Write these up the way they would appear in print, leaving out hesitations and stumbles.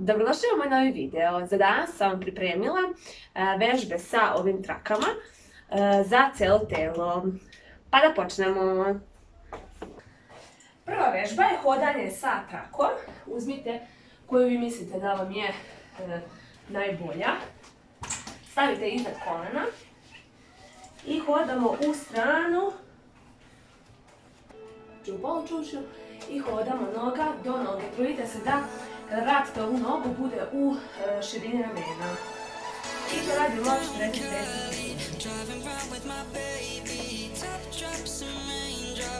Dobrodošli u moj novi video. Za danas sam vam pripremila vežbe sa ovim trakama za cijelo telo. Pa da počnemo. Prva vežba je hodanje sa trakom. Uzmite koju vi mislite da vam je najbolja. Stavite iznad kolena i hodamo u stranu, u polučučnju i hodamo noga do noge. Trudite se da kada vratite ovu nogu bude u širini ramena. I to radimo 40 sekundi.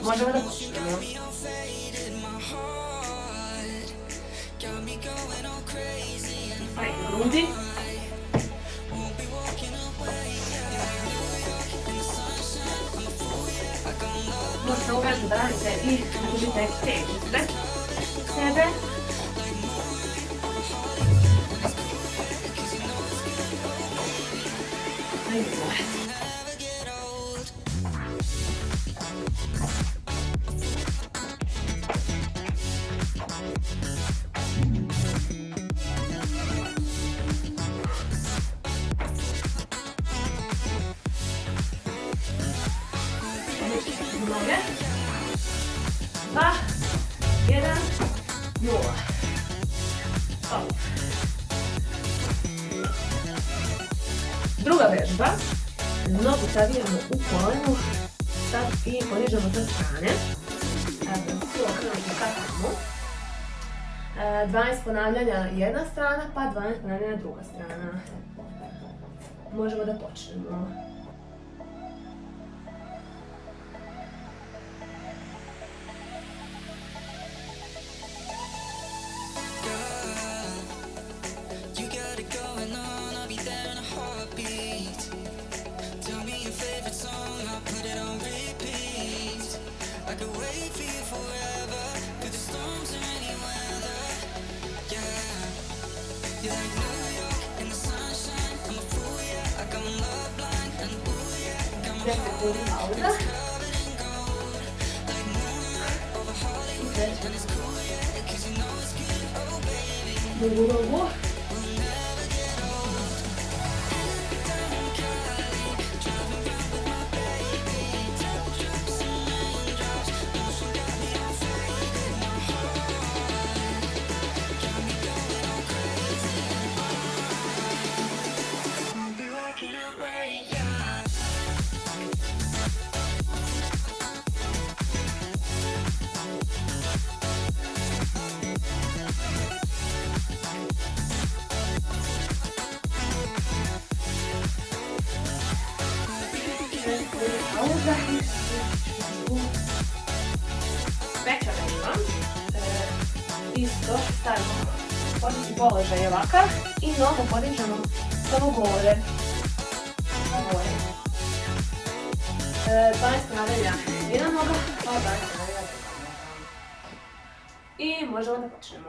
Možemo da počnemo. Ajde, grudi. Možete ovu vežbu da radite i držite težište sebe. Noge. 2, 1, 0. Stop. Druga vežba. Nogu savijemo u kolenu i ponižemo sa strane. Okrenuti ka tamo. 12 ponavljanja jedna strana, pa 12 ponavljanja druga strana. Možemo da počnemo. Pauza. Dugo. Pauza. Veća vežba. Isto stavimo podići položaj ovakav i nogu podižemo samo gore. 12 ponavljanja jedna noga, pa 12 ponavljanja druga noga. I možemo da počnemo.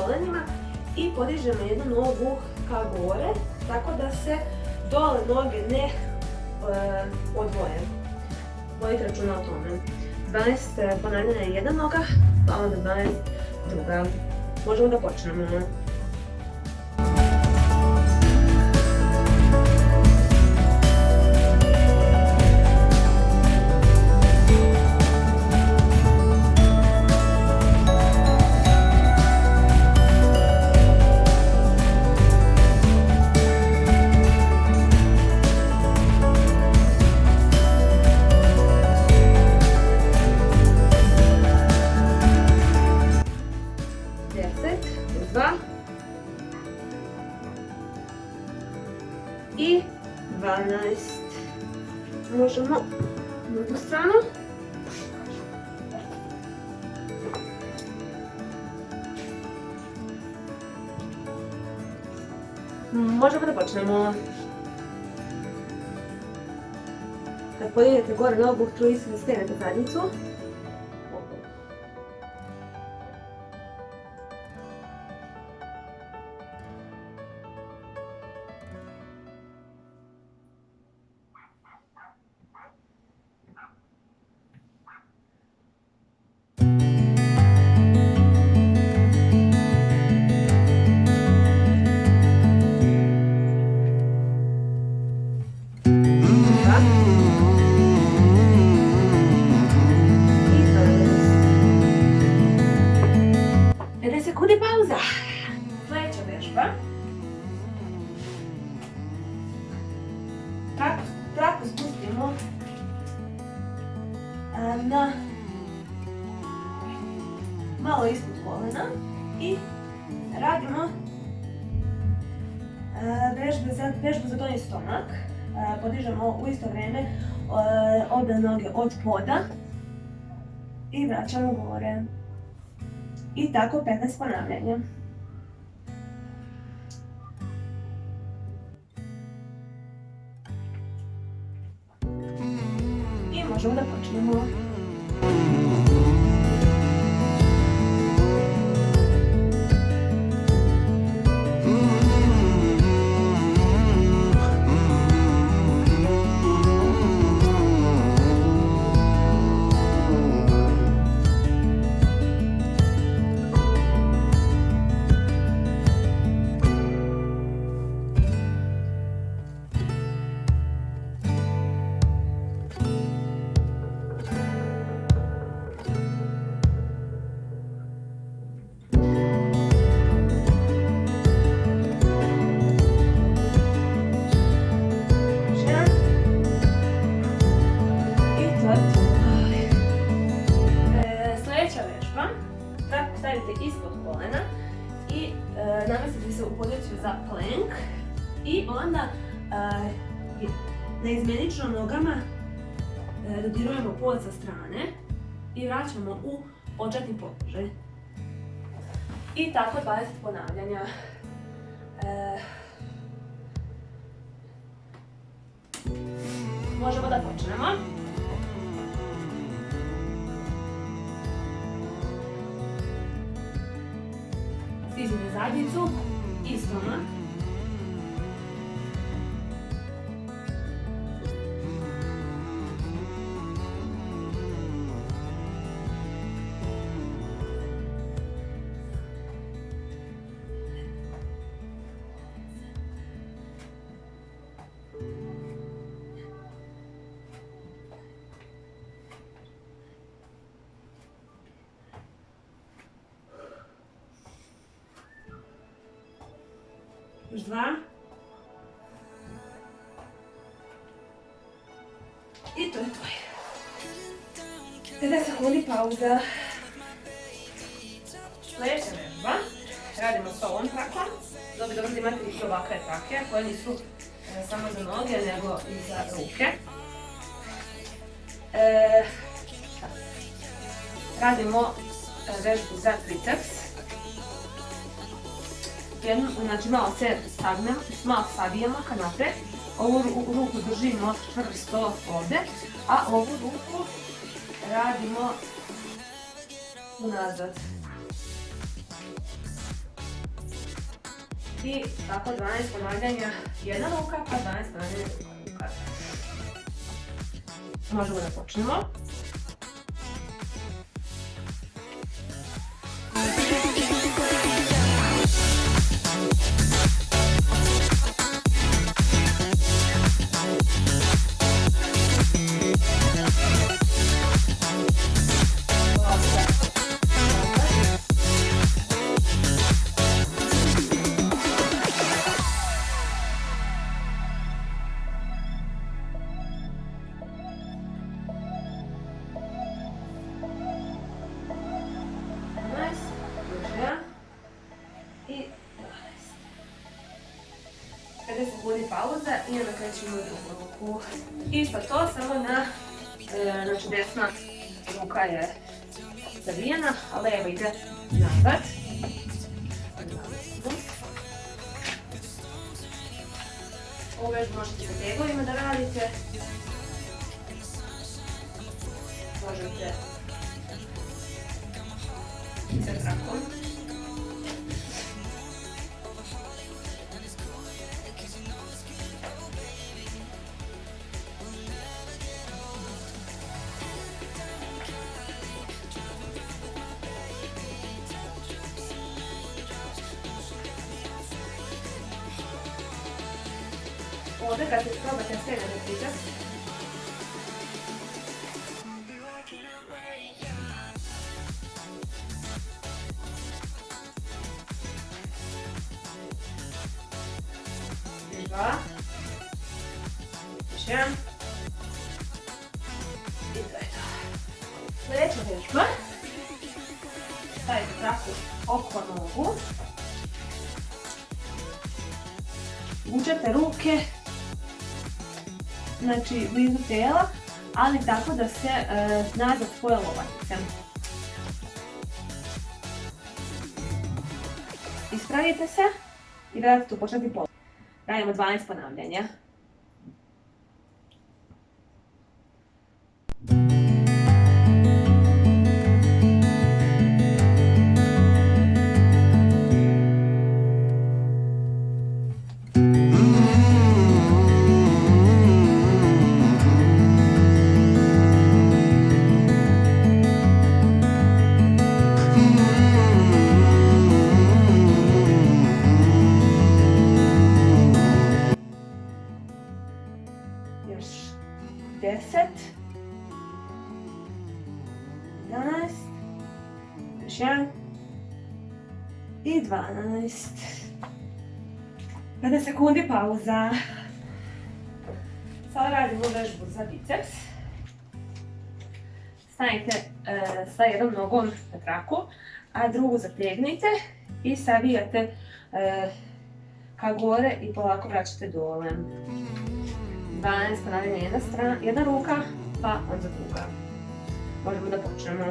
kolenima i podižemo jednu nogu ka gore, tako da se dole noge ne odvoje. Vodite računa o tome. 12 ponavljanja je jedna noga, pa onda 12 druga. Možemo da počnemo. I 12. Možemo na drugu stranu. Možemo da počnemo. Kad podignete gore nogu, trudite se da stegnete zadnjicu. Pauza. Sljedeća vježba. Traku spustimo na malo ispod kolena i radimo vežbu za donji stomak. Podižemo u isto vrijeme obje noge od poda i vraćamo gore. I tako 15 ponavljanja. I možemo da počnemo. Stavite ispod kolena i namestite se u poziciju za plank i onda neizmjenično nogama dodirujemo pod sa strane i vraćamo u početni položaj. I tako 20 ponavljanja. Možemo da počnemo. Stignite zadnjicu i stomak. Još 2. I to je to. 50 sekundi pauza. Sljedeća vežba. Radimo s ovom trakom. Dobro imate i ovakve trake koje nisu samo za noge nego i za ruke. Radimo vežbu za triceps. Znači malo se savijemo ka napred, ovu ruku držimo čvrsto ovdje, a ovu ruku radimo unazad. I tako 12 ponavljanja jedna ruka, pa 12 ponavljanja druga ruka. Možemo da počnemo. Kada se budi pauza i onda krećemo u drugu ruku. Isto to, samo znači desna ruka je zavijena, a leva ide nazad. Ovu vežbu možete sa tegovima da radite. Možete i sa trakom. Ovdje kad se probate skrenete pritisak, dva, još jedan i to je to. Sljedeća vježba, stavite traku oko nogu, vučete ruke znači blizu tijela, ali tako da se nazad spoje lopatice. Ispravite se i vratite u početni položaj. Radimo 12 ponavljanja. Još 10, 11, još 1 i 12. 15 sekundi pauza. Sada radimo vežbu za biceps. Stanite sa jednom nogom na traku, a drugu zategnite i savijate ka gore i polako vraćate dole. 12 ponavljanja jedna ruka, pa onda druga. Možemo da počnemo.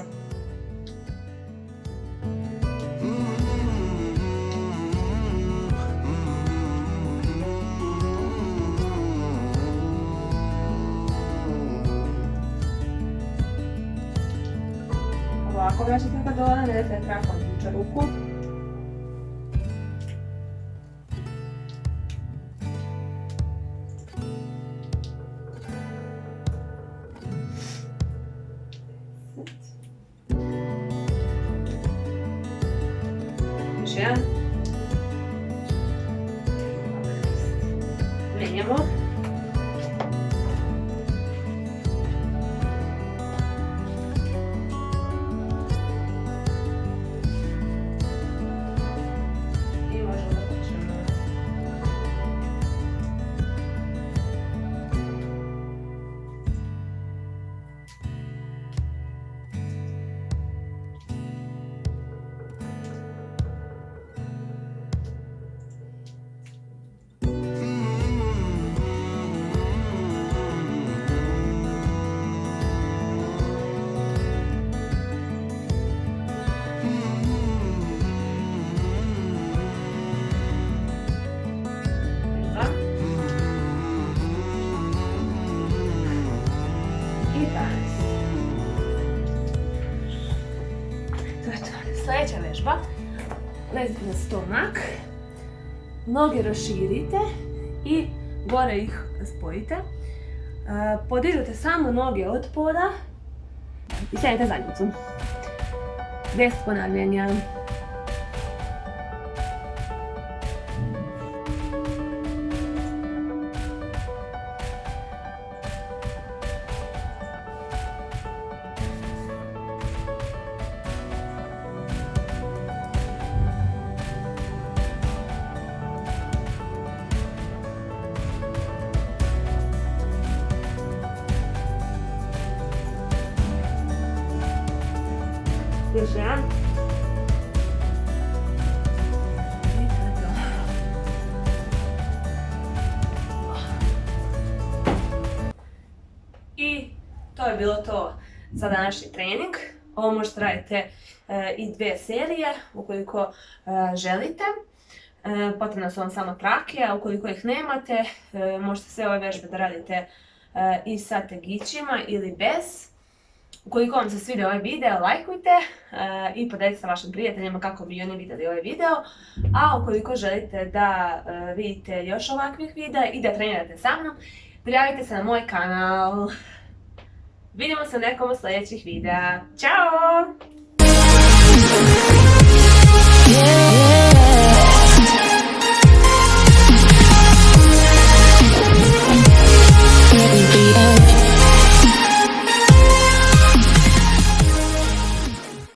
Ovako vraćate ka dole, ne dajte trakom ključa ruku. Menjamo. I možemo da počnemo. Sljedeća vežba, lezite na stomak, Noge raširite i gore ih spojite. Podižete samo noge od poda i sjedite zadnjicu. 10 ponavljanja. Još jedan. I to je bilo to za današnji trening. Ovo možete raditi i 2 serije ukoliko želite. Potrebno su vam samo trake, a ukoliko ih nemate, možete sve ove vežbe da radite i sa tegićima ili bez. Ukoliko vam se svidio ovaj video, lajkujte i podelite sa vašim prijateljima kako bi oni vidjeli ovaj video. A ukoliko želite da vidite još ovakvih videa i da trenirate sa mnom, prijavite se na moj kanal. Vidimo se u nekom od sljedećih videa. Ćao!